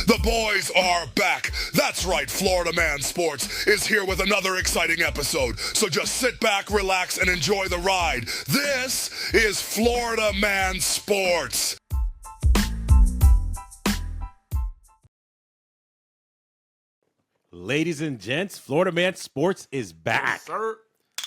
The boys are back. That's right, Florida Man Sports is here with another exciting episode. So just sit back, relax, and enjoy the ride. This is Florida Man Sports. Ladies and gents, Florida Man Sports is back. Yes, sir.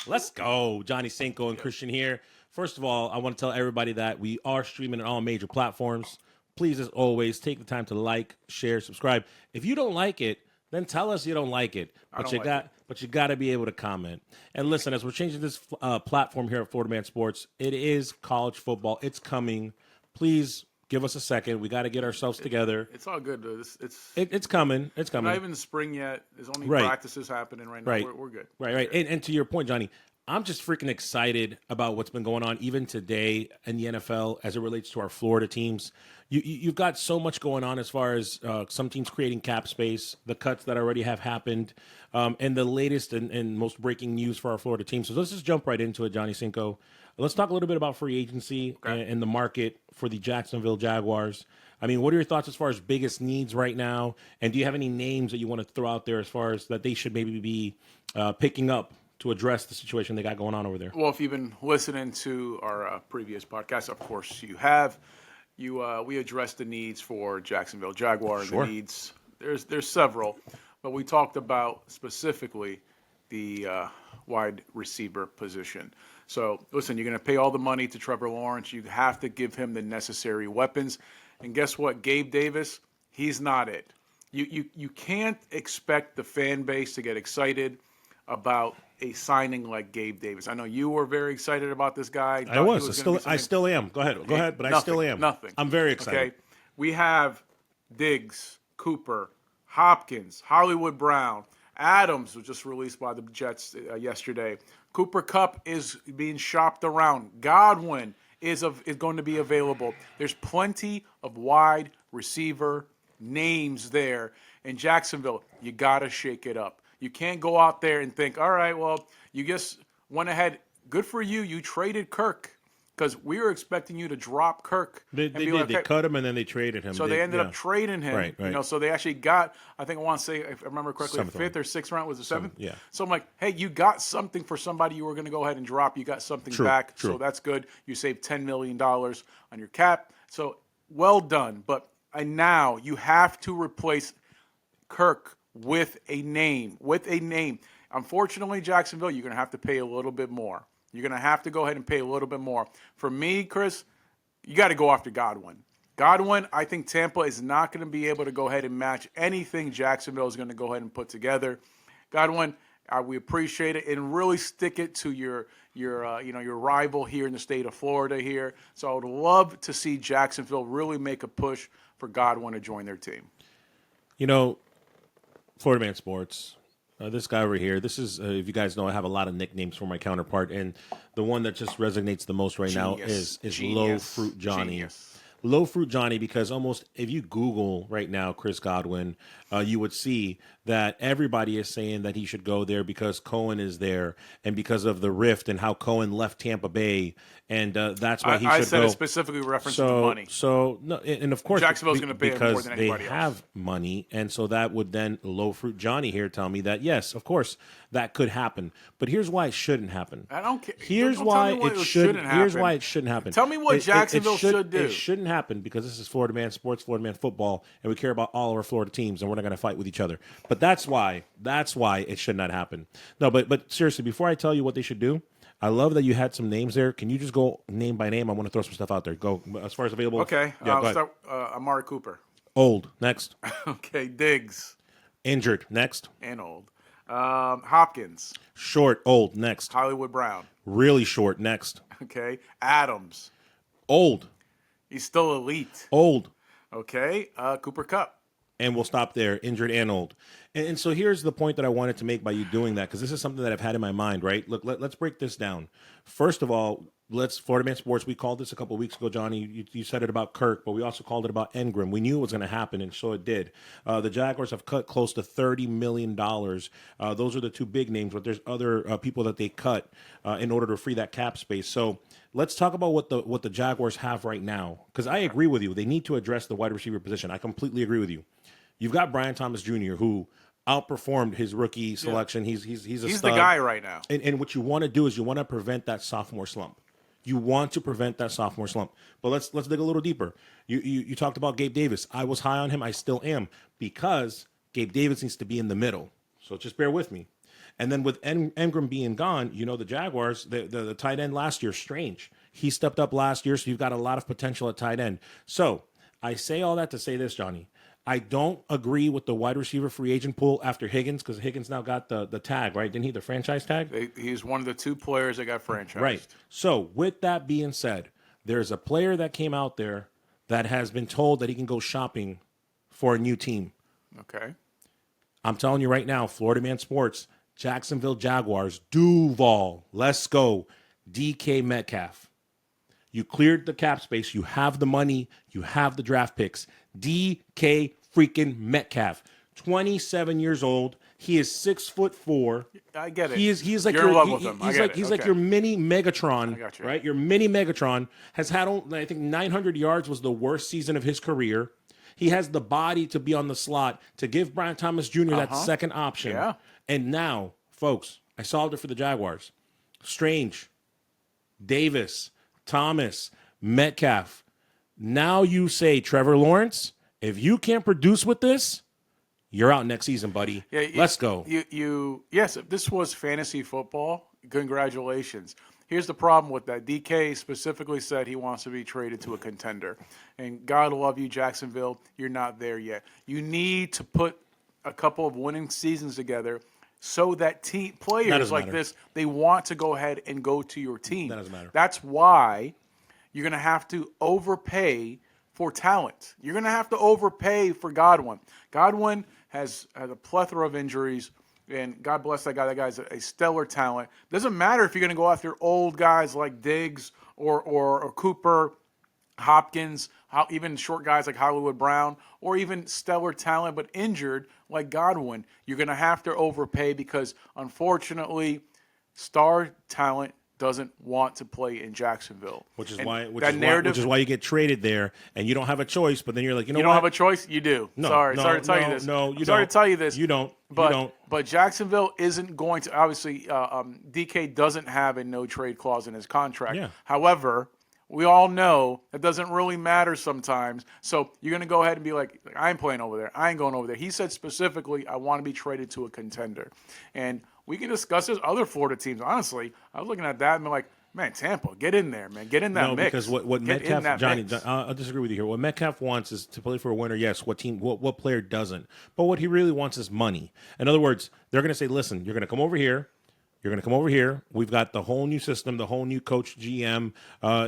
Let's go. Johnny Cinco and Christian here. First of all, I want to tell everybody that we are streaming on all major platforms. Please, as always, take the time to like, share, subscribe. If you don't like it, then tell us you don't like it. But you got to be able to comment. And listen, as we're changing this platform here at Florida Man Sports, it is college football. It's coming. Please give us a second. We got to get ourselves together. It's all good, though. It's coming. It's coming. Not even the spring yet. There's only practices happening right now. Right. We're good. Right. And to your point, Johnny, I'm just freaking excited about what's been going on even today in the NFL as it relates to our Florida teams. You've got so much going on as far as some teams creating cap space, the cuts that already have happened, and the latest and most breaking news for our Florida team. So let's just jump right into it, Johnny Cinco. Let's talk a little bit about free agency and the market for the Jacksonville Jaguars. I mean, what are your thoughts as far as biggest needs right now? And do you have any names that you want to throw out there as far as that they should maybe be picking up to address the situation they got going on over there? Well, if you've been listening to our previous podcast, of course you have. We addressed the needs for Jacksonville Jaguars. Sure. The needs, there's several, but we talked about specifically the wide receiver position. So listen, you're going to pay all the money to Trevor Lawrence. You have to give him the necessary weapons. And guess what? Gabe Davis, he's not it. You can't expect the fan base to get excited about a signing like Gabe Davis. I know you were very excited about this guy. I still am. Go ahead, but I still am. Nothing. I'm very excited. Okay, we have Diggs, Cooper, Hopkins, Hollywood Brown, Adams was just released by the Jets yesterday. Cooper Kupp is being shopped around. Godwin is going to be available. There's plenty of wide receiver names there in Jacksonville. You got to shake it up. You can't go out there and think, all right, well, you just went ahead. Good for you. You traded Kirk because we were expecting you to drop Kirk. They did. Like, they cut him and then they traded him. So they ended up trading him. Right. You know, so they actually got, I think I want to say, if I remember correctly, the fifth or sixth round. Was the seventh? Yeah. So I'm like, hey, you got something for somebody you were going to go ahead and drop. You got something back. True. So that's good. You saved $10 million on your cap. So well done. But now you have to replace Kirk with a name. Unfortunately, Jacksonville, you're going to have to pay a little bit more. You're going to have to go ahead and pay a little bit more. For me, Chris, you got to go after Godwin. I think Tampa is not going to be able to go ahead and match anything Jacksonville is going to go ahead and put together. Godwin, we appreciate it, and really stick it to your rival here in the state of Florida here. So I would love to see Jacksonville really make a push for Godwin to join their team. You know, Florida Man Sports, this guy over here, this is, if you guys know, I have a lot of nicknames for my counterpart, and the one that just resonates the most right now is Low Fruit Johnny. Genius. Low Fruit Johnny, because almost if you Google right now Chris Godwin, you would see that everybody is saying that he should go there because Cohen is there and because of the rift and how Cohen left Tampa Bay, and that's why he should go. I said it specifically referencing the money. So, no, and of course, Jacksonville's going to pay him more than anybody else. Because they have money, and so that would then Low Fruit Johnny here tell me that, yes, of course, that could happen. But here's why it shouldn't happen. I don't care. Here's why it shouldn't happen. Here's why it shouldn't happen. Tell me what Jacksonville should do. It shouldn't happen because this is Florida Man Sports, Florida Man Football, and we care about all of our Florida teams, and we're not going to fight with each other. But that's why it should not happen. No, but seriously, before I tell you what they should do, I love that you had some names there. Can you just go name by name? I want to throw some stuff out there. Go as far as available. Okay. Yeah, I'll start. Amari Cooper. Old. Next. Okay. Diggs. Injured. Next. And old. Hopkins. Short. Old. Next. Hollywood Brown. Really short. Next. Okay. Adams. Old. He's still elite. Old. Okay. Cooper Kupp. And we'll stop there, injured and old. And so here's the point that I wanted to make by you doing that, because this is something that I've had in my mind, right? Look, let's break this down. First of all, Florida Man Sports, we called this a couple of weeks ago, Johnny. You said it about Kirk, but we also called it about Engram. We knew it was going to happen, and so it did. The Jaguars have cut close to $30 million. Those are the two big names, but there's other people that they cut in order to free that cap space. So let's talk about what the Jaguars have right now, because I agree with you. They need to address the wide receiver position. I completely agree with you. You've got Brian Thomas Jr., who outperformed his rookie selection. He's a He's stud. the guy right now. And what you want to do is you want to prevent that sophomore slump. You want to prevent that sophomore slump. But let's dig a little deeper. You talked about Gabe Davis. I was high on him. I still am, because Gabe Davis needs to be in the middle. So just bear with me. And then with Engram being gone, the Jaguars, the tight end last year, Strange. He stepped up last year, so you've got a lot of potential at tight end. So I say all that to say this, Johnny. I don't agree with the wide receiver free agent pool after Higgins, because Higgins now got the tag, right? Didn't he? The franchise tag? He's one of the 2 players that got franchised. Right. So with that being said, there's a player that came out there that has been told that he can go shopping for a new team. Okay. I'm telling you right now, Florida Man Sports, Jacksonville Jaguars, Duval, let's go, DK Metcalf. You cleared the cap space. You have the money. You have the draft picks. DK freaking Metcalf, 27 years old. He is 6'4". I get it. He's like You're in love with him. He's like your mini Megatron. I got you. Right? Your mini Megatron has had, I think, 900 yards was the worst season of his career. He has the body to be on the slot, to give Brian Thomas Jr. that second option. Yeah. And now, folks, I solved it for the Jaguars. Strange, Davis, Thomas, Metcalf. Now you say, Trevor Lawrence, if you can't produce with this, you're out next season, buddy. Yeah, let's go. Yes, if this was fantasy football, congratulations. Here's the problem with that. DK specifically said he wants to be traded to a contender. And God love you, Jacksonville, you're not there yet. You need to put a couple of winning seasons together so that players like this, they want to go ahead and go to your team. That doesn't matter. That's why you're going to have to overpay for talent. You're going to have to overpay for Godwin. Godwin has a plethora of injuries, and God bless that guy. That guy's a stellar talent. Doesn't matter if you're going to go after old guys like Diggs or Cooper, Hopkins, even short guys like Hollywood Brown, or even stellar talent but injured like Godwin. You're going to have to overpay because, unfortunately, star talent doesn't want to play in Jacksonville. Which is why you get traded there, and you don't have a choice. But then you're like, you don't have a choice. You do. Sorry to tell you this. No, you don't. Sorry to tell you this. You don't. But Jacksonville isn't going to. Obviously, DK doesn't have a no trade clause in his contract. Yeah. However, we all know that doesn't really matter sometimes. So you're going to go ahead and be like, I ain't playing over there. I ain't going over there. He said specifically, I want to be traded to a contender. And we can discuss this other Florida teams. Honestly, I was looking at that and be like, man, Tampa, get in there, man. Get in that mix. Because what Metcalf, Johnny, I'll disagree with you here. What Metcalf wants is to play for a winner, yes. What player doesn't? But what he really wants is money. In other words, they're going to say, listen, you're going to come over here. You're going to come over here. We've got the whole new system, the whole new coach, GM,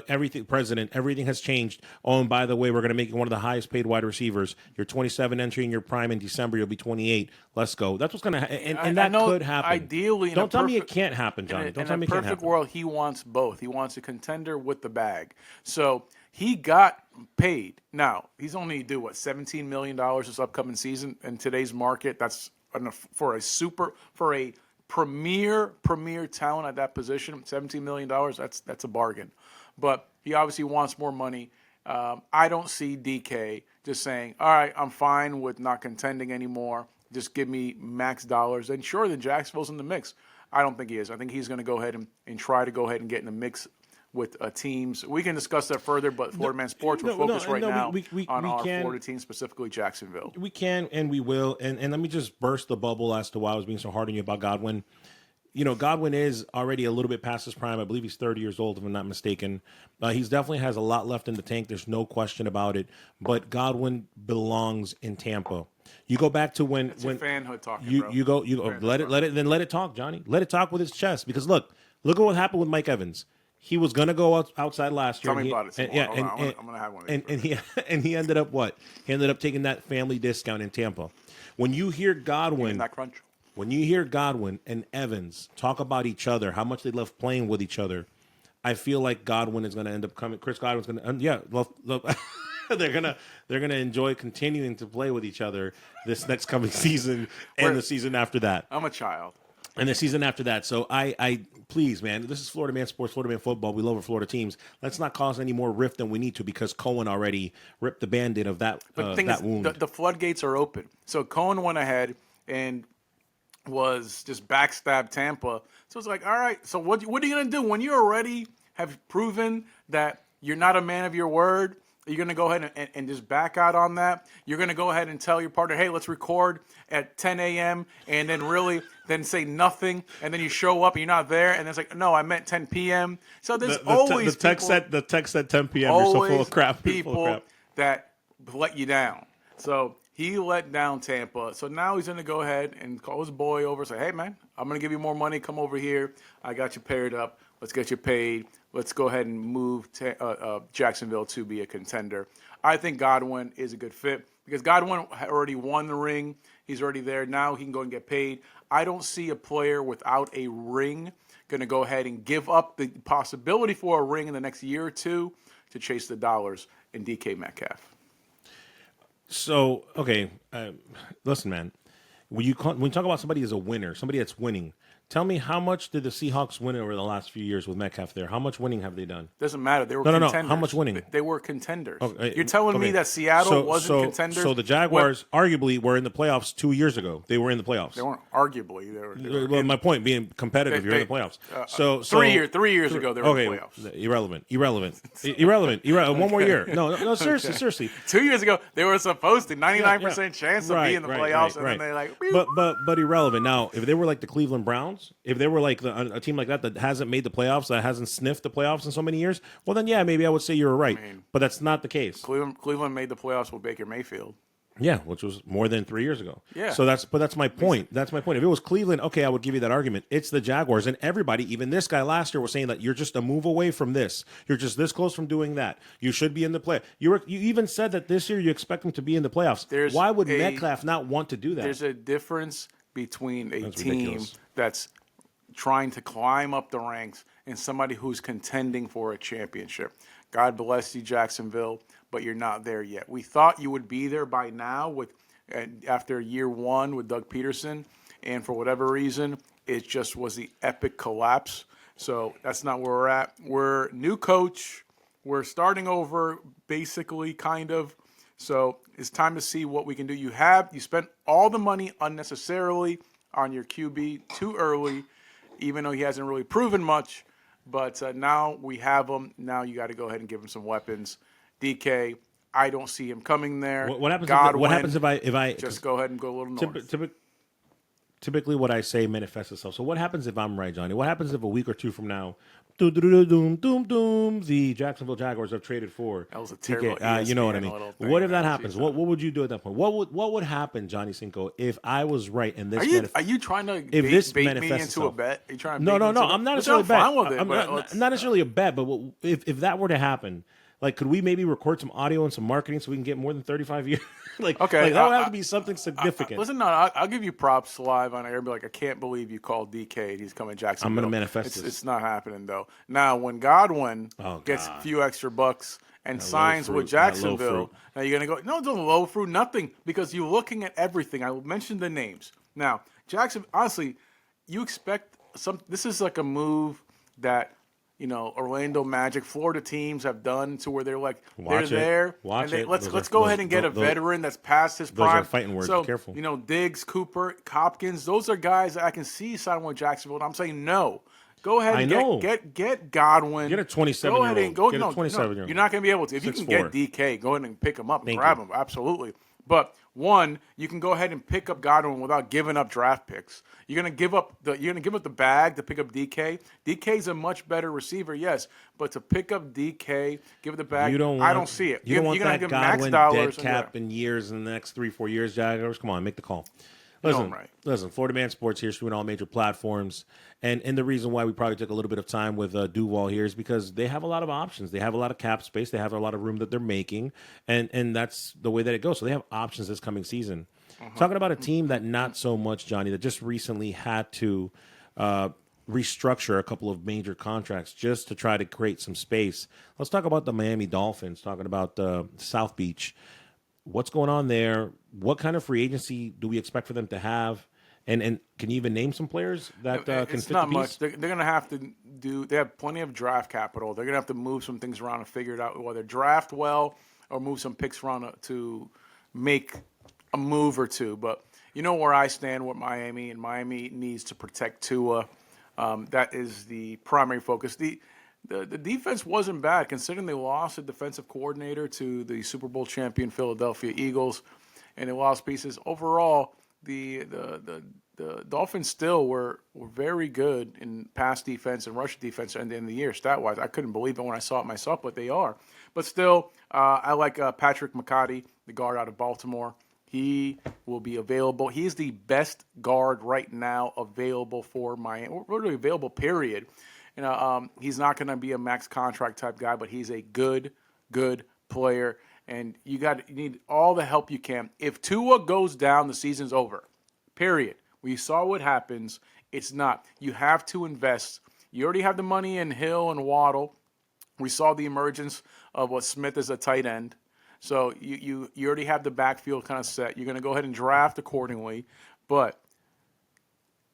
everything, president. Everything has changed. Oh, and by the way, we're going to make you one of the highest paid wide receivers. You're 27 entering your prime in December. You'll be 28. Let's go. That's what's going to happen. And that could happen. Ideally, don't tell me it can't happen, Johnny. Don't tell me it can't happen. In a perfect world, he wants both. He wants a contender with the bag. So he got paid. Now, he's only due, $17 million this upcoming season. In today's market, that's enough for a premier talent at that position. $17 million, that's a bargain. But he obviously wants more money. I don't see DK just saying, all right, I'm fine with not contending anymore. Just give me max dollars. And sure, then Jacksonville's in the mix. I don't think he is. I think he's going to go ahead and try to go ahead and get in the mix with teams. We can discuss that further, but Florida Man Sports, we're focused right now on our Florida team, specifically Jacksonville. We can and we will. And let me just burst the bubble as to why I was being so hard on you about Godwin. Godwin is already a little bit past his prime. I believe he's 30 years old, if I'm not mistaken. He definitely has a lot left in the tank. There's no question about it. But Godwin belongs in Tampa. You go back to when fanhood talking, you go let it talk, Johnny. Let it talk with his chest. Because look at what happened with Mike Evans. He was gonna go outside last year. Tell me about it. I'm gonna have one. And he ended up what? He ended up taking that family discount in Tampa. When you hear Godwin, that crunch. When you hear Godwin and Evans talk about each other, how much they love playing with each other, I feel like Godwin is gonna end up coming. Chris Godwin's gonna love. They're gonna enjoy continuing to play with each other this next coming season and the season after that. I'm a child. And the season after that. So I please, man, this is Florida Man Sports, Florida Man Football. We love our Florida teams. Let's not cause any more rift than we need to because Cohen already ripped the Band-Aid of that, that wound. The floodgates are open. So Cohen went ahead and was just backstab Tampa. So it's like, all right, so what are you going to do when you already have proven that you're not a man of your word? You're going to go ahead and just back out on that. You're going to go ahead and tell your partner, hey, let's record at 10 a.m. and then say nothing, and then you show up and you're not there, and it's like, no, I meant 10 p.m. So there's always the text at 10 p.m. You're so full of crap. People that let you down. So he let down Tampa. So now he's going to go ahead and call his boy over and say, hey, man, I'm going to give you more money. Come over here. I got you paired up. Let's get you paid. Let's go ahead and move Jacksonville to be a contender. I think Godwin is a good fit because Godwin already won the ring. He's already there. Now he can go and get paid. I don't see a player without a ring going to go ahead and give up the possibility for a ring in the next year or two to chase the dollars in DK Metcalf. So, okay, listen, man. When you talk about somebody as a winner, somebody that's winning, tell me how much did the Seahawks win over the last few years with Metcalf there? How much winning have they done? Doesn't matter. They were contenders. No. How much winning? They were contenders. Okay. You're telling me that Seattle wasn't contenders? So the Jaguars arguably were in the playoffs 2 years ago. They were in the playoffs. They weren't arguably. They were my point being competitive. You're in the playoffs. So 3 years ago they were in the playoffs. Irrelevant. One more year. No. Seriously. 2 years ago they were supposed to 99% chance of being in the playoffs, and then they like. But irrelevant. Now, if they were like the Cleveland Browns, if they were like a team like that hasn't made the playoffs, that hasn't sniffed the playoffs in so many years, well then maybe I would say you're right. But that's not the case. Cleveland made the playoffs with Baker Mayfield. Yeah, which was more than 3 years ago. Yeah. So that's my point. That's my point. If it was Cleveland, okay, I would give you that argument. It's the Jaguars, and everybody, even this guy last year, was saying that you're just a move away from this. You're just this close from doing that. You should be in the play. You even said that this year you expect him to be in the playoffs. Why would Metcalf not want to do that? There's a difference between a team that's trying to climb up the ranks and somebody who's contending for a championship. God bless you, Jacksonville, but you're not there yet. We thought you would be there by now after year one with Doug Peterson, and for whatever reason, it just was the epic collapse. So that's not where we're at. We're new coach. We're starting over, basically, kind of. So it's time to see what we can do. You spent all the money unnecessarily on your QB too early, even though he hasn't really proven much. But now we have him. Now you got to go ahead and give him some weapons. DK, I don't see him coming there. What happens? Godwin, what happens if I just go ahead and go a little north? Typically, what I say manifests itself. So what happens if I'm right, Johnny? What happens if a week or two from now, the Jacksonville Jaguars have traded for? That was a terrible. You know what I mean? What if that happens? What would you do at that point? What would happen, Johnny Cinco, if I was right and this? Are you trying to bait me into a bet? Are you trying to no. I'm not necessarily a bet. I'm not necessarily a bet, but if that were to happen? Like, could we maybe record some audio and some marketing so we can get more than 35 years? That would have to be something significant. Listen, I'll give you props live on air. Be like, I can't believe you called DK and he's coming to Jacksonville. I'm going to manifest this. It's not happening, though. Now, when Godwin gets a few extra bucks and signs with Jacksonville, now you're going to go, no, it's a low fruit, nothing, because you're looking at everything. I mentioned the names. Now, Jackson, honestly, you expect this is like a move that – Orlando Magic, Florida teams have done to where they're like, let's go ahead and get a veteran that's past his prime. Those are fighting words. So, careful. Diggs, Cooper, Hopkins, those are guys that I can see signing with Jacksonville. And I'm saying no. Go ahead and get Godwin. Get a 27-year-old. Go ahead and go. No, you're not going to be able to. If you can get DK, go ahead and pick him up and grab him. Absolutely. But one, you can go ahead and pick up Godwin without giving up draft picks. You're gonna give up the bag to pick up DK. DK's a much better receiver, yes, but to pick up DK, give it the bag. I don't see it. You don't want that Godwin dead cap in years in the next 3-4 years, Jaguars. Come on, make the call. Listen, Florida Man Sports here, streaming all major platforms. And the reason why we probably took a little bit of time with Duval here is because they have a lot of options. They have a lot of cap space. They have a lot of room that they're making. And that's the way that it goes. So they have options this coming season. Talking about a team that not so much, Johnny, that just recently had to restructure a couple of major contracts just to try to create some space. Let's talk about the Miami Dolphins, talking about South Beach. What's going on there? What kind of free agency do we expect for them to have? And can you even name some players that can fit It's not the piece? much. They're going to have to do. They have plenty of draft capital. They're going to have to move some things around and figure it out, whether draft well or move some picks around to make a move or two. But you know where I stand with Miami, and Miami needs to protect Tua. That is the primary focus. The defense wasn't bad considering they lost a defensive coordinator to the Super Bowl champion Philadelphia Eagles, and they lost pieces. Overall, the Dolphins still were very good in pass defense and rush defense at the end of the year, stat-wise. I couldn't believe it when I saw it myself, but they are. But still, I like Patrick McCarty, the guard out of Baltimore. He will be available. He's the best guard right now available for Miami, really available, period. He's not going to be a max contract type guy, but he's a good player. And you need all the help you can. If Tua goes down, the season's over. Period. We saw what happens. It's not. You have to invest. You already have the money in Hill and Waddle. We saw the emergence of what Smith as a tight end. So you already have the backfield kind of set. You're going to go ahead and draft accordingly. But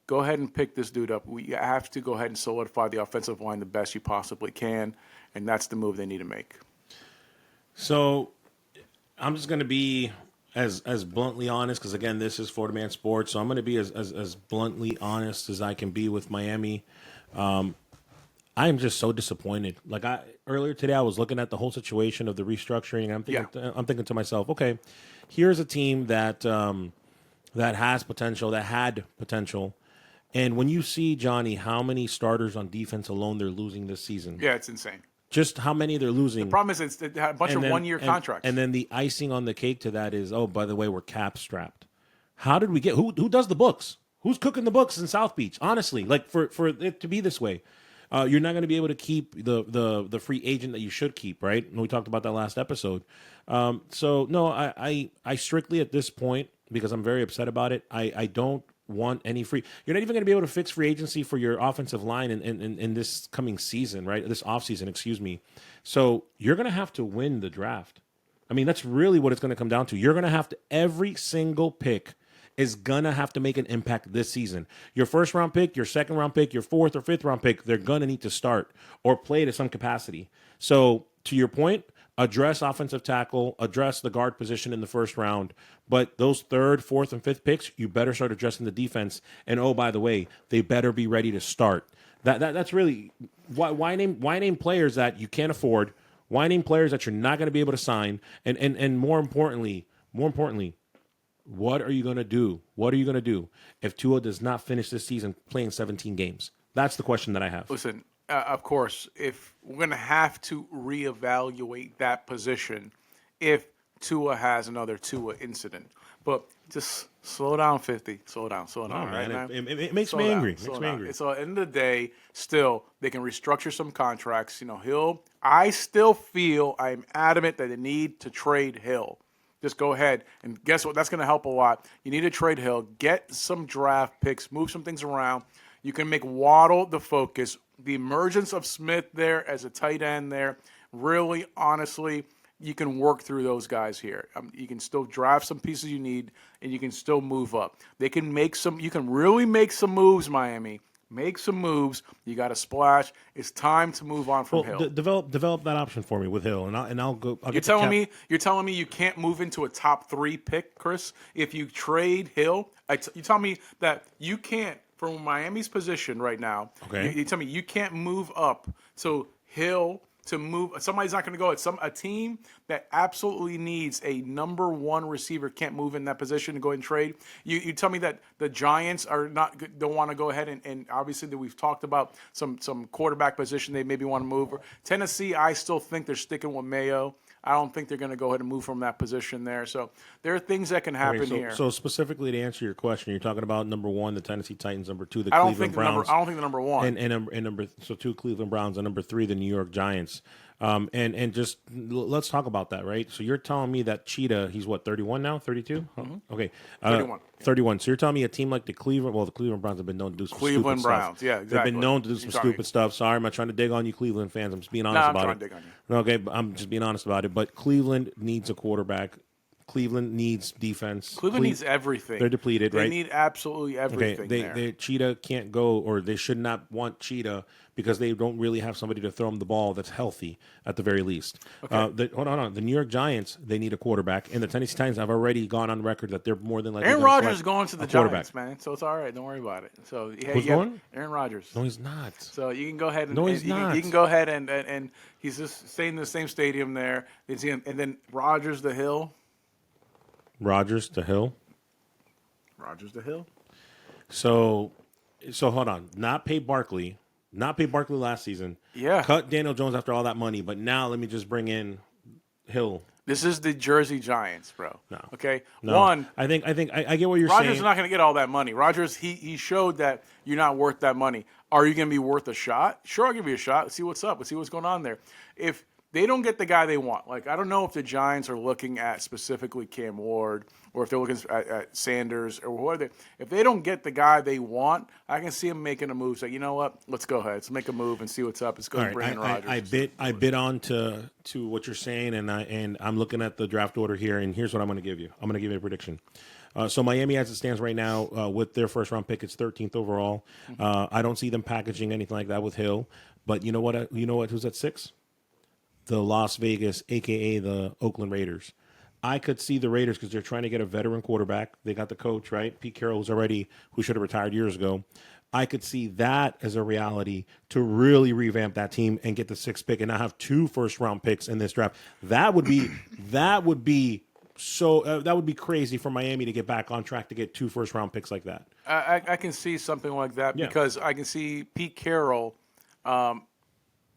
go ahead and pick this dude up. We have to go ahead and solidify the offensive line the best you possibly can. And that's the move they need to make. So I'm just going to be as bluntly honest, because, again, this is Florida Man Sports, so I'm going to be as bluntly honest as I can be with Miami. I am just so disappointed. Like, earlier today, I was looking at the whole situation of the restructuring, and I'm thinking to myself, okay, here's a team that has potential, that had potential. And when you see, Johnny, how many starters on defense alone they're losing this season. Yeah, it's insane. Just how many they're losing. The problem is it's a bunch of one-year contracts. And then the icing on the cake to that is, oh, by the way, we're cap strapped. How did we get who does the books? Who's cooking the books in South Beach? Honestly, like for it to be this way, you're not going to be able to keep the free agent that you should keep, right? And we talked about that last episode. So no, I strictly at this point, because I'm very upset about it, I don't want any free. You're not even going to be able to fix free agency for your offensive line in this coming season, right? This offseason, excuse me. So you're going to have to win the draft. I mean, that's really what it's going to come down to. You're going to have to, every single pick is going to have to make an impact this season. Your first round pick, your second round pick, your fourth or fifth round pick, they're going to need to start or play to some capacity. So to your point, address offensive tackle, address the guard position in the first round. But those third, fourth, and fifth picks, you better start addressing the defense. And oh, by the way, they better be ready to start. That's really why name players that you can't afford. Why name players that you're not going to be able to sign? And more importantly, what are you going to do? What are you going to do if Tua does not finish this season playing 17 games? That's the question that I have. Listen, of course, if we're going to have to reevaluate that position if Tua has another Tua incident. But just slow down, 50. Slow down. Oh, right, man. man? It makes me angry. So at the end of the day, still, they can restructure some contracts. I still feel, I'm adamant that they need to trade Hill. Just go ahead, and guess what? That's going to help a lot. You need to trade Hill, get some draft picks, move some things around. You can make Waddle the focus. The emergence of Smith there as a tight end there, really, honestly, you can work through those guys here. You can still draft some pieces you need, and you can still move up. You can really make some moves, Miami. Make some moves. You got to splash. It's time to move on from Hill. Develop that option for me with Hill, and I'll go. You're telling me you can't move into a top 3 pick, Chris? If you trade Hill, you tell me that you can't from Miami's position right now. Okay. You tell me you can't move up to Hill to move. Somebody's not going to go at a team that absolutely needs a number 1 receiver can't move in that position to go and trade. You tell me that the Giants don't want to go ahead and obviously that we've talked about some quarterback position they maybe want to move. Tennessee, I still think they're sticking with Mayo. I don't think they're going to go ahead and move from that position there. So there are things that can happen here. So specifically to answer your question, you're talking about number 1, the Tennessee Titans, number 2, the Cleveland Browns. I don't think the number 1. And number 2, Cleveland Browns, and number 3, the New York Giants. And just let's talk about that, right? So you're telling me that Cheetah, he's what, 31 now, 32? Mm-hmm. Okay, 31. So you're telling me a team like the Cleveland Browns have been known to do some Cleveland stupid Browns, stuff. yeah, exactly. They've been known to do some stupid stuff. Sorry, I'm not trying to dig on you, Cleveland fans. I'm just being honest about it. I'm trying to dig on you. Okay, but I'm just being honest about it. But Cleveland needs a quarterback. Cleveland needs defense. Cleveland needs everything. They're depleted, they right? They need absolutely everything. Okay, Cheetah can't go, or they should not want Cheetah because they don't really have somebody to throw them the ball that's healthy at the very least. Okay. Hold on. The New York Giants, they need a quarterback, and the Tennessee Titans have already gone on record that they're more than likely. Aaron Rodgers is going to the Giants, man. So it's all right. Don't worry about it. So who's going? Aaron Rodgers. No, he's not. So you can go ahead and he's not. You can go ahead and he's just staying in the same stadium there. And then Rodgers the Hill. Rodgers the Hill. So hold on. Not pay Barkley last season. Yeah. Cut Daniel Jones after all that money, but now let me just bring in Hill. This is the Jersey Giants, bro. No. Okay. No. One. I think I get what you're saying. saying. Rodgers is not going to get all that money. Rodgers, he showed that you're not worth that money. Are you going to be worth a shot? Sure, I'll give you a shot. Let's see what's up. Let's see what's going on there. If they don't get the guy they want, like I don't know if the Giants are looking at specifically Cam Ward or if they're looking at Sanders or whoever. If they don't get the guy they want, I can see them making a move. Say, you know what? Let's go ahead. Let's make a move and see what's up. Let's go and bring in Rodgers. I bit on to what you're saying, and I'm looking at the draft order here, and here's what I'm going to give you. I'm going to give you a prediction. So Miami, as it stands right now, with their first round pick, it's 13th overall. I don't see them packaging anything like that with Hill. But you know what? Who's at 6? The Las Vegas, a.k.a. the Oakland Raiders. I could see the Raiders because they're trying to get a veteran quarterback. They got the coach, right? Pete Carroll, who should have retired years ago. I could see that as a reality to really revamp that team and get the 6th pick and not have 2 first-round picks in this draft. That would be crazy for Miami to get back on track to get 2 first-round picks like that. I can see something like that because I can see Pete Carroll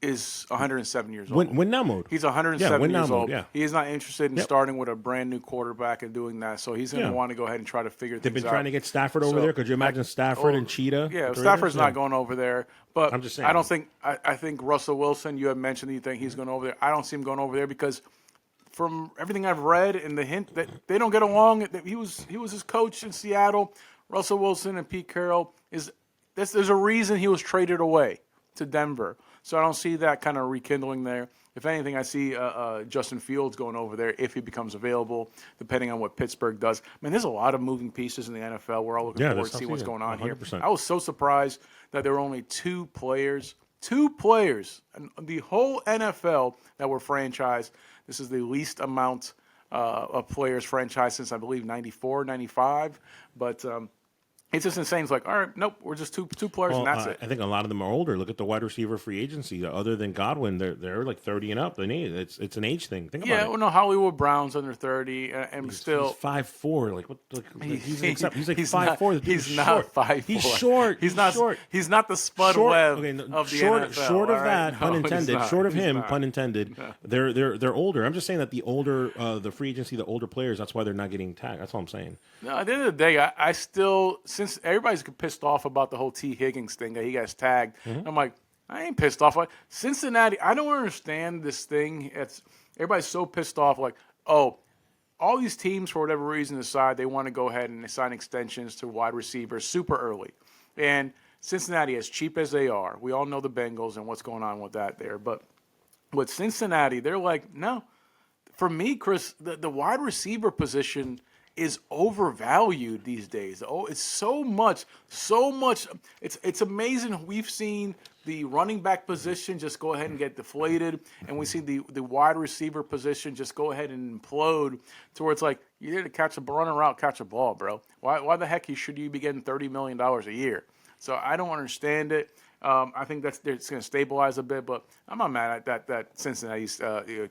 is 107 years old. Win now mode. He's 107 years old. Yeah. He is not interested in starting with a brand new quarterback and doing that. So he's going to want to go ahead and try to figure things out. They've been trying to get Stafford over there. Could you imagine Stafford and Cheetah? Yeah, Stafford's not going over there. But I'm just saying. I don't think I think Russell Wilson, you have mentioned that you think he's going over there. I don't see him going over there because from everything I've read and the hint that they don't get along, he was his coach in Seattle. Russell Wilson and Pete Carroll there's a reason he was traded away to Denver. So I don't see that kind of rekindling there. If anything, I see Justin Fields going over there if he becomes available, depending on what Pittsburgh does. I mean, there's a lot of moving pieces in the NFL. We're all looking forward to see what's going on 100%. Here. I was so surprised that there were only 2 players in the whole NFL that were franchised. This is the least amount of players franchised since, I believe, 94, 95. But it's just insane. It's like, all right, nope, we're just two players, and that's it. I think a lot of them are older. Look at the wide receiver free agency. Other than Godwin, they're like 30 and up. They need it's an age thing. Think about it. Yeah, well, no, Hollywood Brown's under 30, and he's 5'4". Like what? He's like 5'4". He's not 5'4". He's short. He's not short. He's not the Spud Webb of the NFL. Short of that, pun intended. Short of him, pun intended. They're older. I'm just saying that the older the free agency, the older players. That's why they're not getting tagged. That's all I'm saying. No, at the end of the day, I still, since everybody's pissed off about the whole T. Higgins thing that he gets tagged, I'm like, I ain't pissed off. Like, Cincinnati, I don't understand this thing. Everybody's so pissed off. Like, all these teams, for whatever reason, decide they want to go ahead and sign extensions to wide receivers super early. And Cincinnati, as cheap as they are, we all know the Bengals and what's going on with that there. But with Cincinnati, they're like, no. For me, Chris, the wide receiver position is overvalued these days. Oh, it's so much. It's amazing. We've seen the running back position just go ahead and get deflated, and we see the wide receiver position just go ahead and implode to where it's like, you need to run a route, catch a ball, bro. Why the heck should you be getting $30 million a year? So I don't understand it. I think it's going to stabilize a bit, but I'm not mad at that Cincinnati's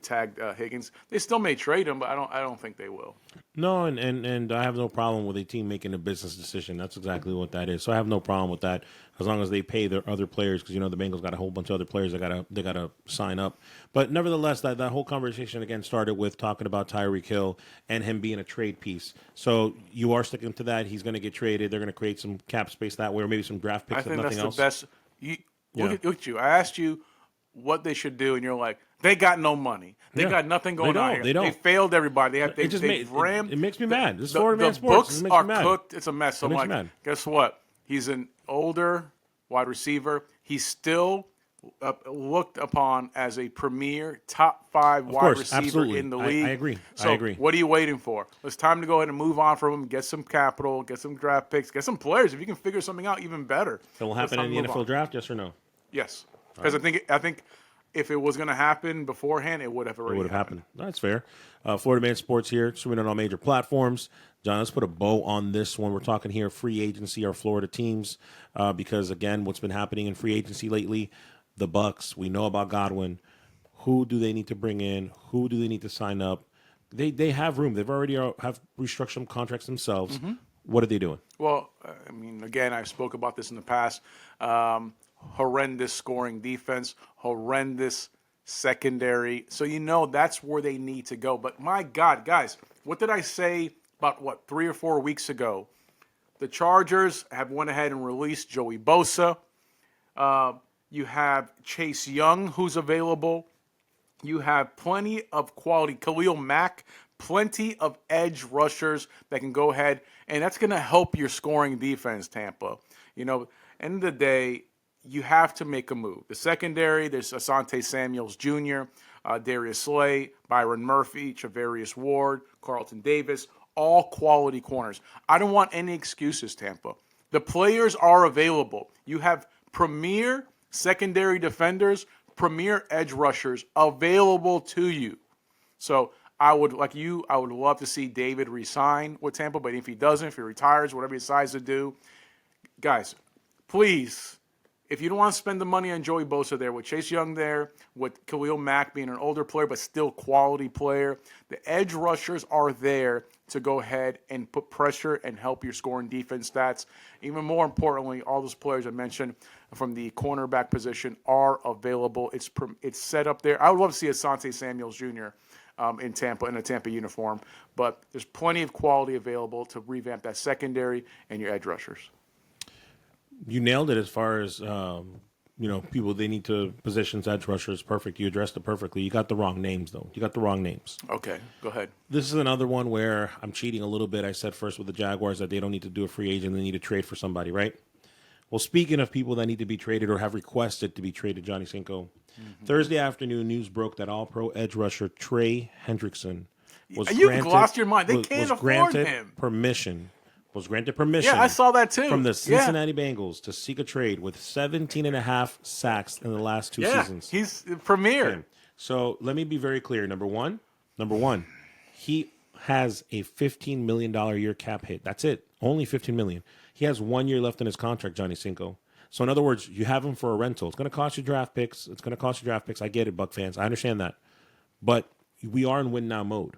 tagged Higgins. They still may trade him, but I don't think they will. No, and I have no problem with a team making a business decision. That's exactly what that is. So I have no problem with that as long as they pay their other players, because the Bengals got a whole bunch of other players they gotta sign up. But nevertheless, that whole conversation again started with talking about Tyreek Hill and him being a trade piece. So you are sticking to that. He's going to get traded. They're going to create some cap space that way, or maybe some draft picks. I think if nothing that's else. the best. Look at you. I asked you what they should do, and you're like, they got no money. They got nothing going on here. They don't. They failed everybody. It makes me mad. This is Florida Man Sports. The books are cooked. It's a mess. So I'm like, guess what? He's an older wide receiver. He's still looked upon as a premier top 5 wide receiver absolutely. in the league. I agree. So I agree. What are you waiting for? It's time to go ahead and move on from him, get some capital, get some draft picks, get some players. If you can figure something out, even better. It will happen in the NFL draft, yes or no? Yes, because I think if it was going to happen beforehand, it would have already happened. That's fair. Florida Man Sports here, streaming on all major platforms. John, let's put a bow on this one. We're talking here free agency, our Florida teams, because, again, what's been happening in free agency lately, the Bucs, we know about Godwin. Who do they need to bring in? Who do they need to sign up? They have room. They've already have restructured some contracts themselves. Mm-hmm. What are they doing? Well, I mean, again, I spoke about this in the past. Horrendous scoring defense, horrendous secondary. So that's where they need to go. But my God, guys, what did I say about 3 or 4 weeks ago? The Chargers have went ahead and released Joey Bosa. You have Chase Young, who's available. You have plenty of quality. Khalil Mack, plenty of edge rushers that can go ahead, and that's going to help your scoring defense, Tampa. End of the day, you have to make a move. The secondary, there's Asante Samuels Jr., Darius Slay, Byron Murphy, Travarius Ward, Carlton Davis, all quality corners. I don't want any excuses, Tampa. The players are available. You have premier secondary defenders, premier edge rushers available to you. So I would love to see David resign with Tampa, but if he doesn't, if he retires, whatever he decides to do, guys, please, if you don't want to spend the money on Joey Bosa there, with Chase Young there, with Khalil Mack being an older player but still quality player, the edge rushers are there to go ahead and put pressure and help your scoring defense stats. Even more importantly, all those players I mentioned from the cornerback position are available. It's set up there. I would love to see Asante Samuels Jr. In Tampa, in a Tampa uniform, but there's plenty of quality available to revamp that secondary and your edge rushers. You nailed it as far as, people they need to positions, edge rushers. Perfect. You addressed it perfectly. You got the wrong names, though. You got the wrong names. Okay, go ahead. This is another one where I'm cheating a little bit. I said first with the Jaguars that they don't need to do a free agent. They need to trade for somebody, right? Well, speaking of people that need to be traded or have requested to be traded, Johnny Cinco, Thursday afternoon news broke that all-pro edge rusher Trey Hendrickson was lost your mind. They can't afford him. Was granted permission. Yeah, I saw that too. From the Cincinnati Bengals to seek a trade with 17.5 sacks in the last 2 seasons. He's premier. Okay. So let me be very clear. Number one, he has a $15 million a year cap hit. That's it. Only $15 million. He has 1 year left in his contract, Johnny Cinco. So in other words, you have him for a rental. It's going to cost you draft picks. I get it, Buck fans. I understand that. But we are in win now mode.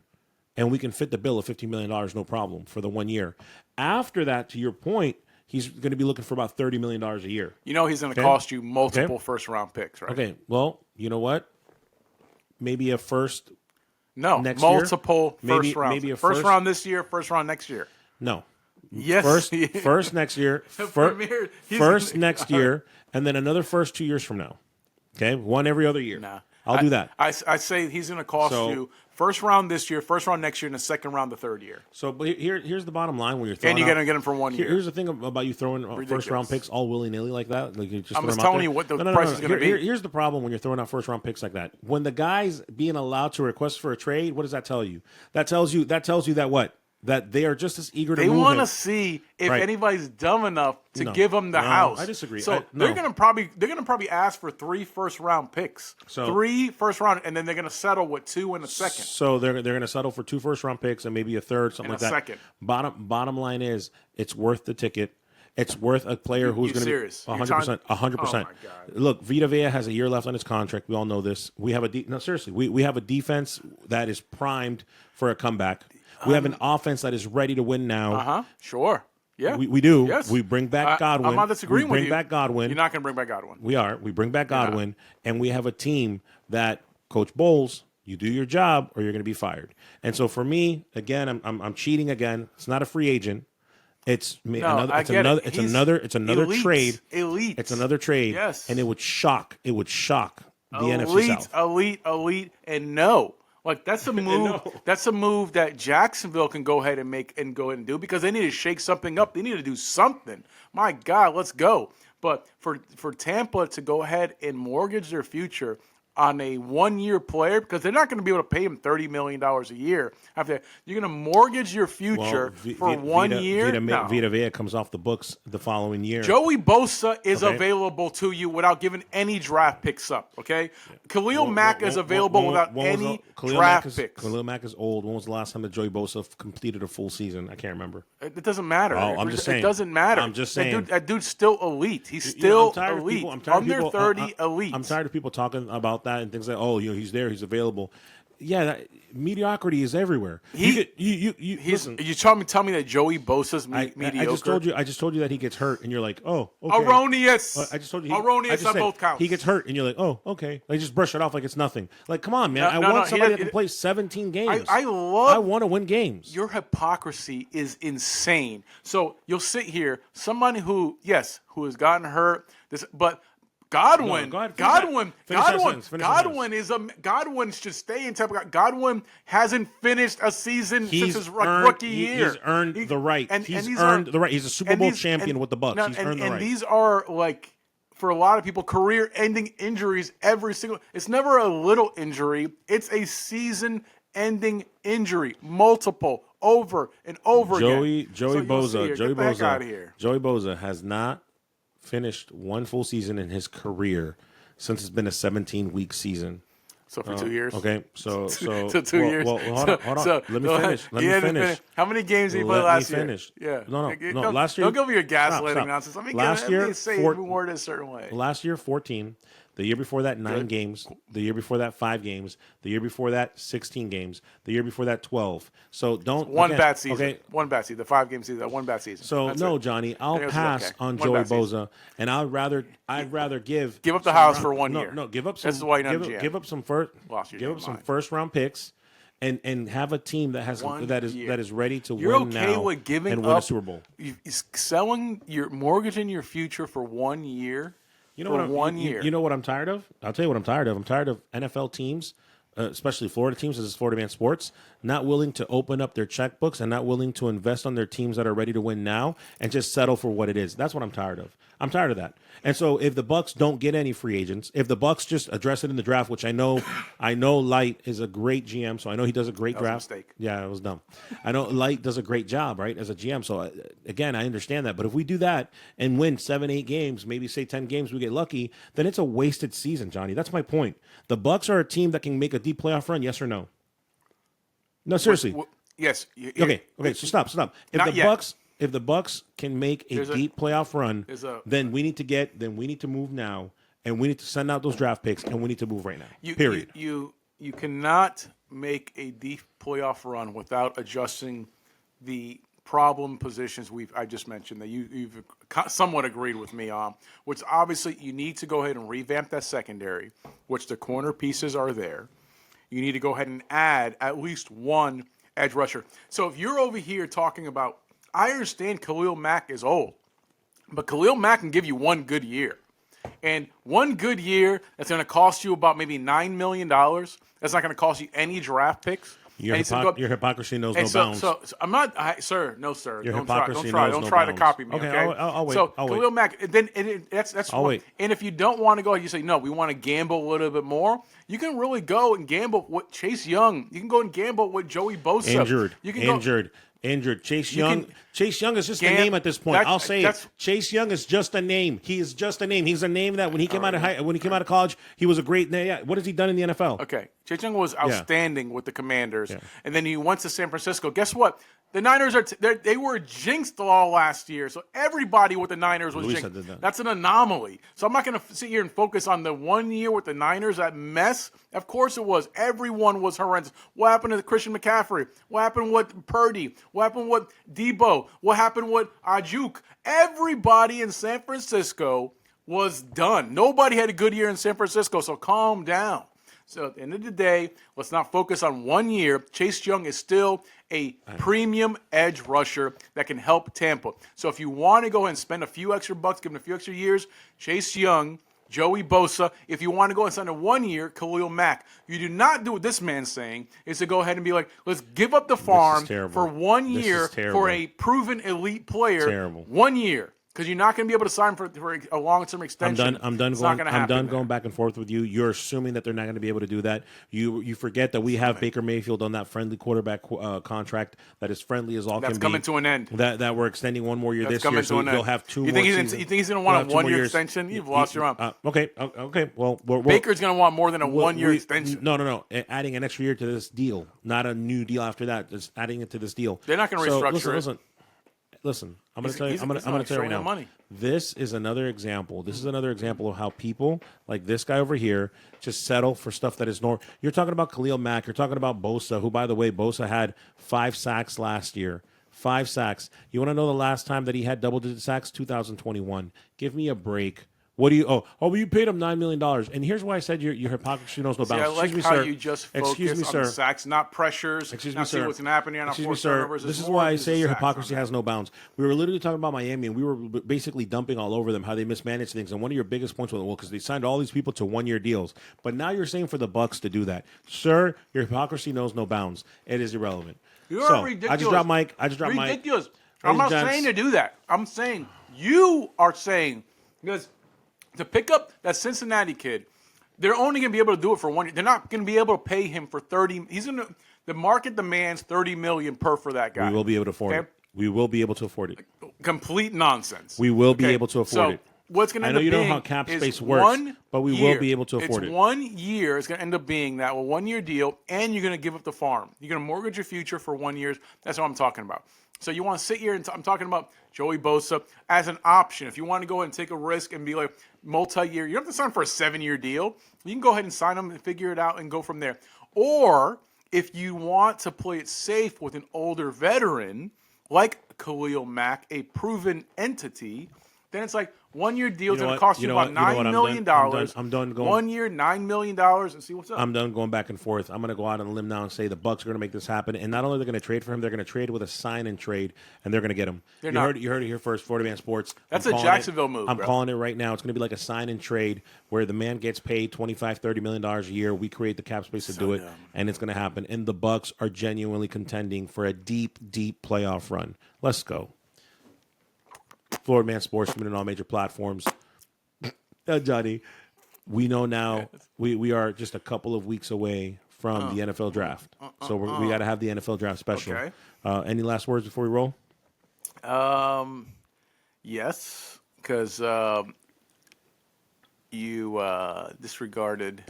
And we can fit the bill of $15 million, no problem, for the 1 year. After that, to your point, he's going to be looking for about $30 million a year. He's going to cost you multiple first-round picks, right? Okay, well, you know what? Maybe a first next multiple year. First rounds. Maybe a first round this year, first round next year. No. Yes. First next year. First next year, and then another first 2 years from now. Okay? One every other year. Nah. I'll do that. I say he's going to cost you first round this year, first round next year, and the second round the third year. So, but here's the bottom line when you're throwing. And you're going to get him for 1 year. Here's the thing about you throwing first round picks all willy nilly like that. Like you just I'm just telling you what the price is going to be. Here's the problem when you're throwing out first round picks like that. When the guy's being allowed to request for a trade, what does that tell you? That tells you that what? That they are just as eager to move him. They want to see if anybody's dumb enough to give him the house. I disagree. So they're going to probably ask for 3 first round picks. So 3 first round, and then they're going to settle with 2 in a second. So they're going to settle for 2 first round picks and maybe a third, something like that. Second. Bottom line is it's worth the ticket. It's worth a player who's going to be 100%. 100%. Oh my God. Look, Vita Vea has a year left on his contract. We all know this. We have we have a defense that is primed for a comeback. We have an offense that is ready to win now. Sure. Yeah. We do. Yes. We bring back Godwin. I'm not disagreeing with you. We bring back Godwin. You're not going to bring back Godwin. We are. We bring back Godwin, and we have a team that, Coach Bowles, you do your job or you're going to be fired. And so for me, again, I'm cheating again. It's not a free agent. It's another elite, trade. Elite. It's another trade. Yes. And it would shock the NFC South. Elite, and no. Like that's a move. That's a move that Jacksonville can go ahead and do because they need to shake something up. They need to do something. My God, let's go. But for Tampa to go ahead and mortgage their future on a one-year player, because they're not going to be able to pay him $30 million a year. After you're going to mortgage your future for 1 year. Vita Vea comes off the books the following year. Joey Bosa is available to you without giving any draft picks up. Okay, Khalil Mack is available without any draft picks. Khalil Mack is old. When was the last time that Joey Bosa completed a full season? I can't remember. It doesn't matter. Oh, I'm just saying. It doesn't matter. I'm just saying. That dude's still elite. He's still elite. Under 30, elite. I'm tired of people talking about that and things like, oh, he's there, he's available. Yeah, mediocrity is everywhere. Listen. You tell me that Joey Bosa's mediocre. I just told you that he gets hurt, and you're like, oh, okay. Erroneous. I just told you. Erroneous on both counts. He gets hurt, and you're like, oh, okay. Like, just brush it off like it's nothing. Like, come on, man. I want somebody that can play 17 games. I want to win games. Your hypocrisy is insane. So you'll sit here, somebody who has gotten hurt, but Godwin should stay in Tampa. Godwin hasn't finished a season since his rookie year. He's earned the right. He's earned the right. He's a Super Bowl champion with the Bucs. He's earned the right. And these are, like, for a lot of people, career-ending injuries every single – it's never a little injury. It's a season-ending injury, multiple, over and over again. Joey Bosa has not finished one full season in his career since it's been a 17-week season. So for 2 years. Okay, so 2 years. Well, hold on. Let me finish. How many games did he play last year? Yeah. No. Last year. Don't give me your gaslighting nonsense. Let me say every word a certain way. Last year, 14. The year before that, 9 games. The year before that, 5 games. The year before that, 16 games. The year before that, 12. So don't bad season. Okay. One bad season. The 5-game season. One bad season. So no, Johnny, I'll pass on Joey Bosa, and I'd rather give up the house for 1 year. No, give up some. That's why you're not GM. Give up some first round picks, and have a team that has that is ready to win now. You're okay with giving and win a Super Bowl. Selling mortgaging your future for 1 year. You know what I'm tired of? I'll tell you what I'm tired of. I'm tired of NFL teams, especially Florida teams, this is Florida Man Sports, not willing to open up their checkbooks and not willing to invest on their teams that are ready to win now and just settle for what it is. That's what I'm tired of. I'm tired of that. And so if the Bucs don't get any free agents, if the Bucs just address it in the draft, which I know Light is a great GM, so I know he does a great draft. That was a mistake. Yeah, it was dumb. I know Light does a great job, right, as a GM. So again, I understand that. But if we do that and win 7-8 games, maybe say 10 games, we get lucky, then it's a wasted season, Johnny. That's my point. The Bucs are a team that can make a deep playoff run, yes or no? No, seriously. Yes. Okay. So stop. If the Bucs can make a deep playoff run, then we need to move now, and we need to send out those draft picks, and we need to move right now. Period. You cannot make a deep playoff run without adjusting the problem positions I just mentioned that you've somewhat agreed with me on, which obviously you need to go ahead and revamp that secondary, which the corner pieces are there. You need to go ahead and add at least one edge rusher. So if you're over here talking about, I understand Khalil Mack is old, but Khalil Mack can give you one good year. And one good year that's going to cost you about maybe $9 million. That's not going to cost you any draft picks. Your hypocrisy knows no bounds. So I'm not, sir. No, sir. Your Don't hypocrisy try. knows Don't no try bounds. to copy me. Okay, Okay. I'll wait. So wait. Khalil Mack. That's. I'll wait. And if you don't want to go, you say no. We want to gamble a little bit more. You can really go and gamble with Chase Young. You can go and gamble with Joey Bosa. Injured. Chase Young is just a name at this point. I'll say it. Chase Young is just a name. He is just a name. He's a name that when he came out of college, he was a great name. Yeah. What has he done in the NFL? Okay. Chase Young was outstanding with the Commanders, and then he went to San Francisco. Guess what? The Niners they were jinxed all last year, so everybody with the Niners was jinxed. That's an anomaly. So I'm not going to sit here and focus on the 1 year with the Niners, that mess. Of course it was. Everyone was horrendous. What happened to Christian McCaffrey? What happened with Purdy? What happened with Debo? What happened with Ayuk? Everybody in San Francisco was done. Nobody had a good year in San Francisco, so calm down. So at the end of the day, let's not focus on 1 year. Chase Young is still a premium edge rusher that can help Tampa. So if you want to go ahead and spend a few extra bucks, give him a few extra years, Chase Young, Joey Bosa. If you want to go and sign a 1 year, Khalil Mack. You do not do what this man's saying, is to go ahead and be like, let's give up the farm for 1 year for a proven elite player. Terrible. 1 year. Because you're not going to be able to sign for a long-term extension. I'm done going back and forth with you. You're assuming that they're not going to be able to do that. You forget that we have Baker Mayfield on that friendly quarterback contract that is friendly as all can be. That's coming to an end. That we're extending one more year this year, so he'll have 2 more seasons. You think he's going to want a 1-year extension? You've lost your arm. Okay. Well, Baker's going to want more than a 1-year extension. No. Adding an extra year to this deal, not a new deal after that. Just adding it to this deal. They're not going to restructure it. Listen, I'm going to tell you. I'm going to tell you right now. Money. This is another example. This is another example of how people like this guy over here just settle for stuff that is normal. You're talking about Khalil Mack. You're talking about Bosa, who, by the way, Bosa had 5 sacks last year. 5 sacks. You want to know the last time that he had double-digit sacks? 2021. Give me a break. What do you? Well, you paid him $9 million, and here's why I said your hypocrisy knows no bounds. I like how you just focus on the sacks, not pressures. Excuse me, sir. What's going to happen here? Excuse me, sir. This is why I say your hypocrisy has no bounds. We were literally talking about Miami, and we were basically dumping all over them how they mismanage things. And one of your biggest points was, because they signed all these people to 1-year deals. But now you're saying for the Bucs to do that, sir. Your hypocrisy knows no bounds. It is irrelevant. You're ridiculous. I just dropped Mike. Ridiculous. I'm not saying to do that. I'm saying you are saying because. To pick up that Cincinnati kid, they're only going to be able to do it for 1 year. They're not going to be able to pay him for 30. The market demands $30 million per for that guy. We will be able to afford it. We will be able to afford it. Complete nonsense. We will be able to afford it. What's going to end up being? I know you know how cap space works, but we will be able to afford it. It's 1 year. It's going to end up being that 1-year deal, and you're going to give up the farm. You're going to mortgage your future for 1 year. That's what I'm talking about. So you want to sit here and I'm talking about Joey Bosa as an option. If you want to go ahead and take a risk and be like multi-year, you don't have to sign for a 7-year deal. You can go ahead and sign them and figure it out and go from there. Or if you want to play it safe with an older veteran like Khalil Mack, a proven entity, then it's like 1-year deal is going to cost you about $9 million. I'm done going. 1 year, $9 million, and see what's up. I'm done going back and forth. I'm going to go out on a limb now and say the Bucs are going to make this happen. And not only are they going to trade for him, they're going to trade with a sign and trade, and they're going to get him. You heard it here first, Florida Man Sports. That's a Jacksonville move, I'm calling it right now. It's going to be like a sign and trade where the man gets paid $25-30 million a year. We create the cap space to do it, and it's going to happen. And the Bucs are genuinely contending for a deep, deep playoff run. Let's go. Florida Man Sports, in all major platforms. Johnny, we know now we are just a couple of weeks away from the NFL draft. So we got to have the NFL draft special. Okay. Any last words before we roll? Yes, because you disregarded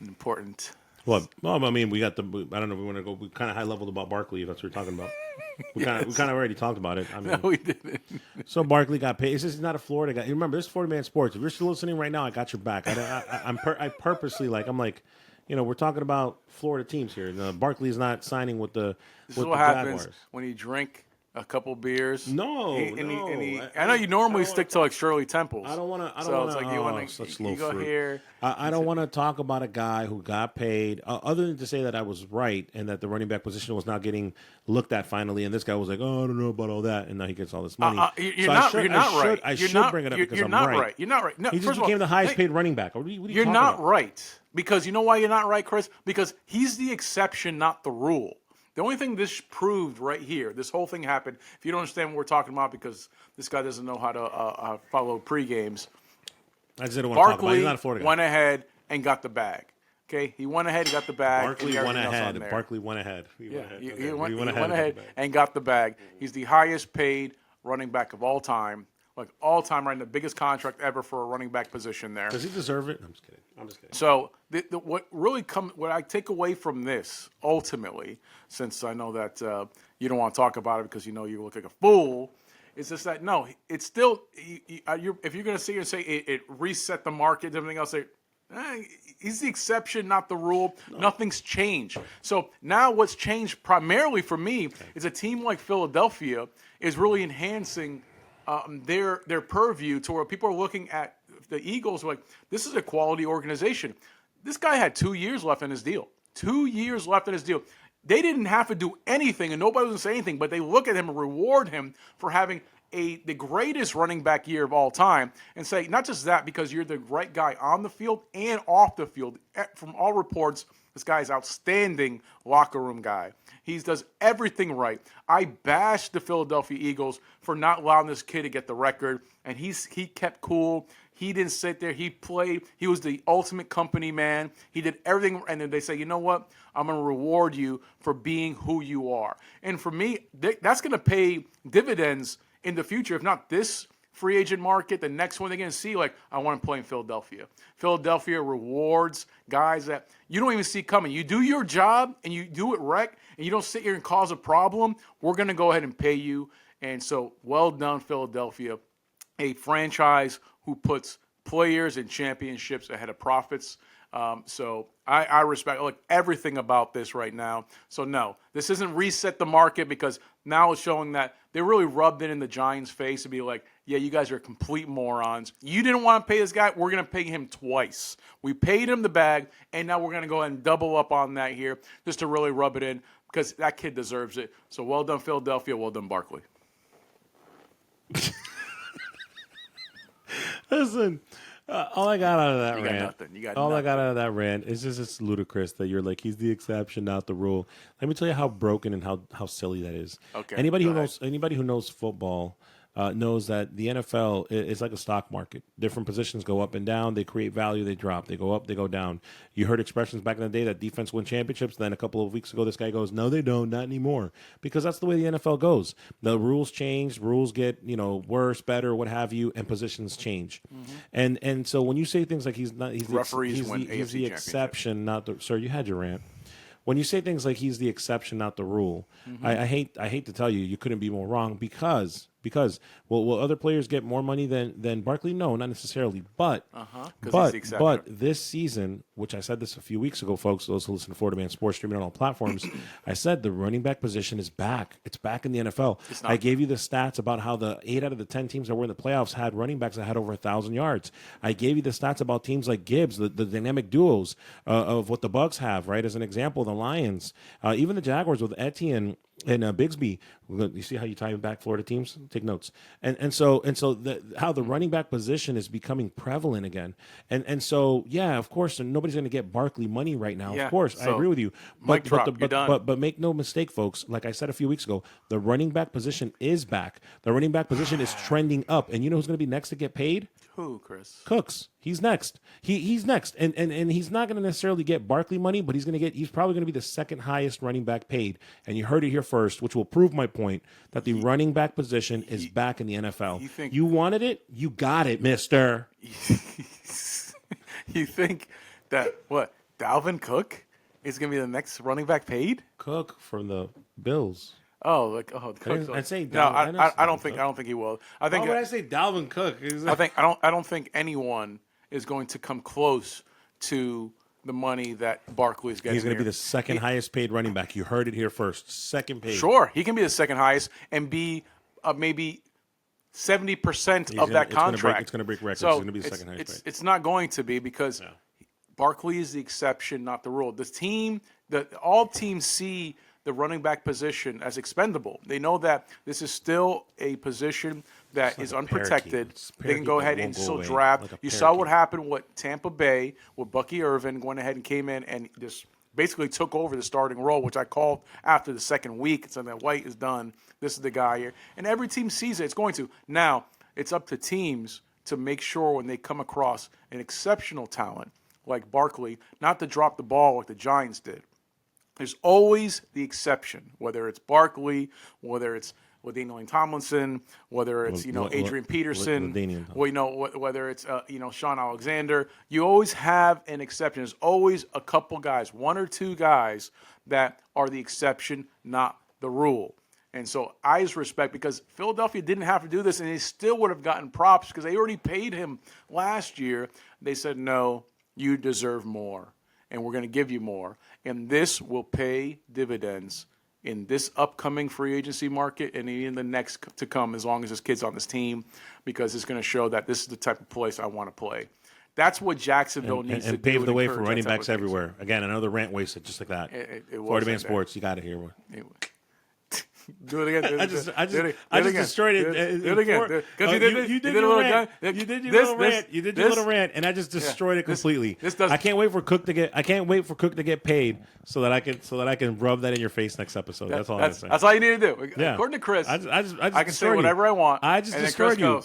an important. Well, I mean, we got the. I don't know. We want to go. We kind of high leveled about Barkley. If that's what we're talking about. We kind of already talked about it. I mean, no, we didn't. So Barkley got paid. This is not a Florida guy. Remember, this is Florida Man Sports. If you're still listening right now, I got your back. I purposely we're talking about Florida teams here. Barkley is not signing with the. This is what happens when you drink a couple beers. I know you normally stick to like Shirley Temples. I don't want to. I don't want to talk about a guy who got paid, other than to say that I was right and that the running back position was not getting looked at finally. And this guy was like, "Oh, I don't know about all that," and now he gets all this money. You're not right. I should bring it up because I'm right. You're not right. No, he just became the highest paid running back. What are you You're not right because you know why you're not right, Chris? Because he's the exception, not the rule. The only thing this proved right here, this whole thing happened, if you don't understand what we're talking about because this guy doesn't know how to follow pre-games, I just didn't want to talk about it. He's not a Florida guy. Went ahead and got the bag. Okay? He went ahead and got the bag. Barkley went ahead. He went ahead and got the bag. He's the highest paid running back of all time. Like all time, right? The biggest contract ever for a running back position there. Does he deserve it? I'm just kidding. So what I take away from this ultimately, since I know that you don't want to talk about it because you know you look like a fool, is just that no, it's still if you're going to sit here and say it reset the market and everything else, he's the exception, not the rule. No. Nothing's changed. So now what's changed primarily for me is a team like Philadelphia is really enhancing their purview to where people are looking at the Eagles like, this is a quality organization. This guy had 2 years left in his deal. 2 years left in his deal. They didn't have to do anything, and nobody was going to say anything, but they look at him and reward him for having the greatest running back year of all time and say, not just that, because you're the right guy on the field and off the field. From all reports, This guy is outstanding locker room guy. He does everything right. I bashed the Philadelphia Eagles for not allowing this kid to get the record, and he kept cool. He didn't sit there. He played. He was the ultimate company man. He did everything. And then they say, you know what? I'm going to reward you for being who you are. And for me, that's going to pay dividends in the future, if not this free agent market, the next one they're going to see, like, I want to play in Philadelphia. Philadelphia rewards guys that you don't even see coming. You do your job and you do it right, and you don't sit here and cause a problem. We're going to go ahead and pay you. And so, well done, Philadelphia, a franchise who puts players and championships ahead of profits. So I respect everything about this right now. So no, this isn't reset the market, because now it's showing that they really rubbed it in the Giants' face to be like, yeah, you guys are complete morons. You didn't want to pay this guy. We're going to pay him twice. We paid him the bag, and now we're going to go ahead and double up on that here just to really rub it in, because that kid deserves it. So well done, Philadelphia. Well done, Barkley. Listen, all I got out of that rant, I got out of that rant is just it's ludicrous that you're like, he's the exception, not the rule. Let me tell you how broken and how silly that is. Okay, anybody who knows football knows that the NFL is like a stock market. Different positions go up and down. They create value. They drop. They go up. They go down. You heard expressions back in the day that defense win championships. Then a couple of weeks ago, this guy goes, no, they don't. Not anymore. Because that's the way the NFL goes. The rules change. Rules get worse, better, what have you, and positions change. Mm-hmm. And so when you say things like he's the exception, not the sir. You had your rant. When you say things like he's the exception, not the rule, mm-hmm. I hate to tell you, you couldn't be more wrong, because will other players get more money than Barkley? No, not necessarily. But this season, which I said this a few weeks ago, folks, those who listen to Florida Man Sports streaming on all platforms, I said the running back position is back. It's back in the NFL. I gave you the stats about how the 8 out of the 10 teams that were in the playoffs had running backs that had over 1,000 yards. I gave you the stats about teams like Gibbs, the dynamic duos of what the Bucs have, right? As an example, the Lions, even the Jaguars with Etienne and Bigsby. You see how you tie back Florida teams? Take notes. And so how the running back position is becoming prevalent again. And so, yeah, of course, nobody's going to get Barkley money right now. Yeah, of course, I agree with you. But make no mistake, folks. Like I said a few weeks ago, the running back position is back. The running back position is trending up. And you know who's going to be next to get paid? Who, Chris? Cooks. He's next. He's next. And he's not going to necessarily get Barkley money, but he's probably going to be the second highest running back paid. And you heard it here first, which will prove my point that the running back position is back in the NFL. You wanted it? You got it, mister. You think that, Dalvin Cook is going to be the next running back paid? Cook from the Bills. Cook. I'd say Dalvin. No, I don't think he will. Why would I say Dalvin Cook? I don't think anyone is going to come close to the money that Barkley is getting. He's going to be the second highest paid running back. You heard it here first. Second paid. Sure, he can be the second highest and be maybe 70% of that contract. It's going to break records. So it's going to be the second highest paid. It's not going to be, because Barkley is the exception, not the rule. All teams see the running back position as expendable. They know that this is still a position that is unprotected. They can go ahead and still draft. You saw what happened with Tampa Bay, with Bucky Irvin going ahead and came in and just basically took over the starting role, which I called after the second week. It's that White is done. This is the guy here. And every team sees it. It's going to. Now, it's up to teams to make sure when they come across an exceptional talent like Barkley, not to drop the ball like the Giants did. There's always the exception, whether it's Barkley, whether it's LaDainian Tomlinson, whether it's Adrian Peterson, whether it's Sean Alexander. You always have an exception. There's always a couple guys, one or two guys that are the exception, not the rule. And so I just respect, because Philadelphia didn't have to do this, and they still would have gotten props because they already paid him last year. They said, no, you deserve more, and we're going to give you more. And this will pay dividends in this upcoming free agency market and in the next to come, as long as this kid's on this team, because it's going to show that this is the type of place I want to play. That's what Jacksonville needs to do. And pave the way for running backs everywhere. Again, another rant wasted just like that. Florida Man Sports, you got it here. Do it again. I just destroyed it. Do it again. Because You did your rant. You did your little rant, and I just destroyed it completely. I can't wait for Cook to get paid so that I can rub that in your face next episode. That's all I'm saying. That's all you need to do. Yeah. According to Chris, I can say whatever I want. I just destroyed you.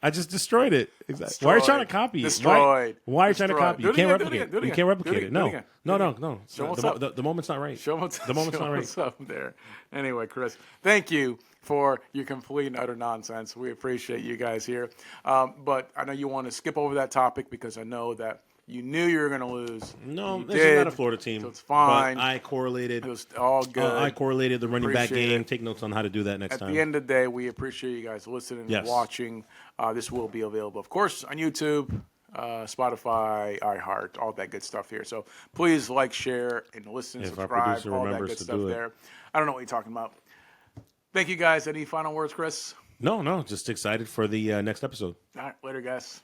I just destroyed it. Exactly. Destroyed. Why are you trying to copy it? Destroyed. Why are you trying to copy it? You can't replicate it. You can't replicate it. No. The moment's not right. The moment's not right. What's up there? Anyway, Chris, thank you for your complete and utter nonsense. We appreciate you guys here. But I know you want to skip over that topic because I know that you knew you were going to lose. No, this is not a Florida team. So it's fine. But I correlated. It was all good. I correlated the running back game. Take notes on how to do that next time. At the end of the day, we appreciate you guys listening and watching. This will be available, of course, on YouTube, Spotify, iHeart, all that good stuff here. So please like, share, and listen, subscribe, all that good stuff there. I don't know what you're talking about. Thank you, guys. Any final words, Chris? No. Just excited for the next episode. All right. Later, guys.